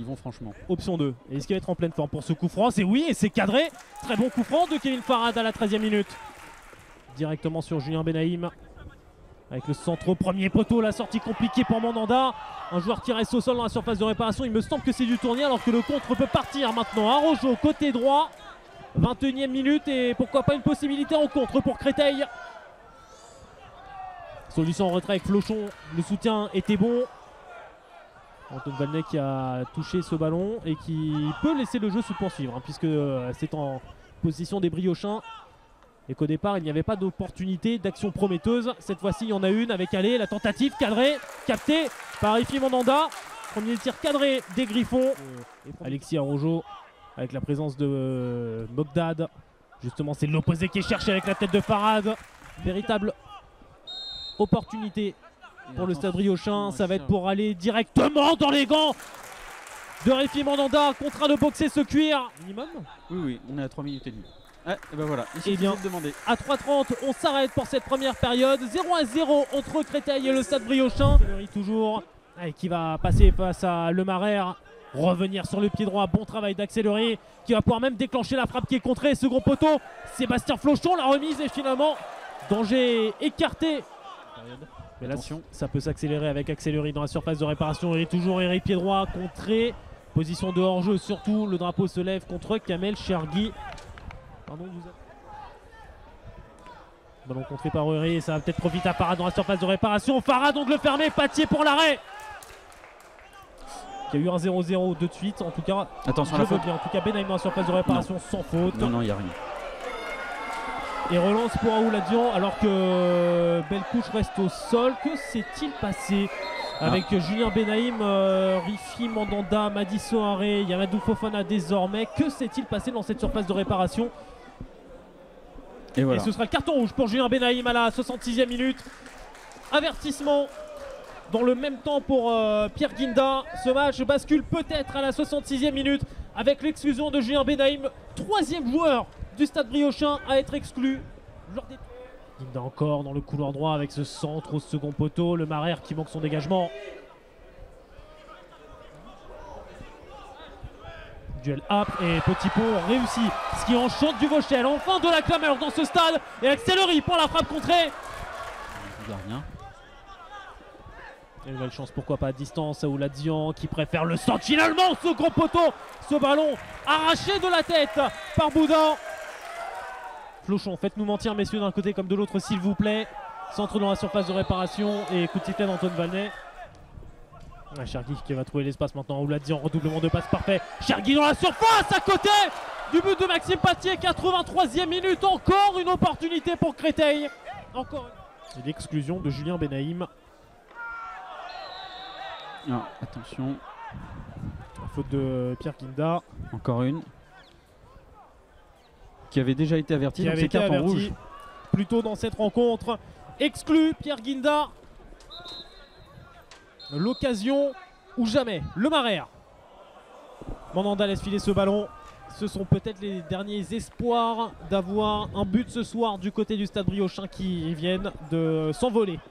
s'ils vont franchement. Option 2. Et est-ce qu'il va être en pleine forme pour ce coup franc? C'est oui, et c'est cadré. Très bon coup franc de Kevin Farhad à la 13e minute. Directement sur Julien Benaïm. Avec le centre au premier poteau, la sortie compliquée pour Mandanda. Un joueur qui reste au sol dans la surface de réparation. Il me semble que c'est du tournier alors que le contre peut partir maintenant. Arrojo côté droit. 21e minute et pourquoi pas une possibilité en contre pour Créteil. Solution en retrait avec Flochon. Le soutien était bon. Antoine Valnet qui a touché ce ballon et qui peut laisser le jeu se poursuivre hein, puisque c'est en position des Briochins. Et qu'au départ il n'y avait pas d'opportunité d'action prometteuse. Cette fois-ci il y en a une avec Allé, la tentative cadrée, captée par Rifi Mandanda. Premier tir cadré des Griffons. Alexis Arrojo avec la présence de Mogdad. Justement c'est l'opposé qui est cherché avec la tête de Farhad. Véritable opportunité pour le Stade Briochin. Ça va être pour aller directement dans les gants de Rifi Mandanda. Contraint de boxer ce cuir. Minimum. Oui, on est à 3 minutes et demie. Ah, et ben voilà, et bien, à 3h30, on s'arrête pour cette première période. 0-0 entre Créteil et le Stade Briochin. Toujours, qui va passer face à Le Marais. Revenir sur le pied droit, bon travail d'Accéléré qui va pouvoir même déclencher la frappe qui est contrée. Second poteau, Sébastien Flochon, la remise et finalement, danger écarté. Mais là, ça peut s'accélérer avec Accéléré dans la surface de réparation. Et toujours Eric pied droit, contré. Position de hors-jeu surtout, le drapeau se lève contre Kamel Chergui. Pardon, ballon contré par Eury, ça va peut-être profiter à Farhad dans la surface de réparation. Farhad, ongle fermé, Patier pour l'arrêt. Il y a eu un 0-0 de suite, en tout cas. Attention je veux bien. En tout cas, Benaïm dans la surface de réparation sans faute. Non, il n'y a rien. Et relance pour Aouladian alors que Belkouche reste au sol. Que s'est-il passé avec Julien Benaïm, Rifi Mandanda, Madi Soare, Yamadou Fofana désormais? Que s'est-il passé dans cette surface de réparation? Et voilà. Et ce sera le carton rouge pour Julien Benaïm à la 66e minute. Avertissement dans le même temps pour Pierre Guinda. Ce match bascule peut-être à la 66e minute avec l'exclusion de Julien Benaïm, troisième joueur du Stade Briochin à être exclu. Guinda encore dans le couloir droit avec ce centre au second poteau. Le Marais qui manque son dégagement. Duel up et Petit Pont réussit. Ce qui enchante du Vauchel. Enfin de la clameur dans ce stade. Et Accéléré pour la frappe contrée. Gardien. Et nouvelle chance, pourquoi pas à distance. Aouladian qui préfère le centre finalement. Ce gros poteau. Ce ballon arraché de la tête par Boudin. Flochon, faites-nous mentir messieurs d'un côté comme de l'autre s'il vous plaît. Centre dans la surface de réparation et coup de sifflet d'Antoine Valnet. Chergui qui va trouver l'espace maintenant. Aouladian, redoublement de passe parfait. Chergui dans la surface à côté du but de Maxime Patier. 83e minute, encore une opportunité pour Créteil. Encore une. L'exclusion de Julien Benaïm. Non, attention. La faute de Pierre Guinda. Encore une. Qui avait déjà été averti, donc c'est carton rouge. Plus tôt dans cette rencontre. Exclu Pierre Guinda. L'occasion ou jamais. Le Marais. Mandanda laisse filer ce ballon. Ce sont peut-être les derniers espoirs d'avoir un but ce soir du côté du Stade Briochin qui viennent de s'envoler.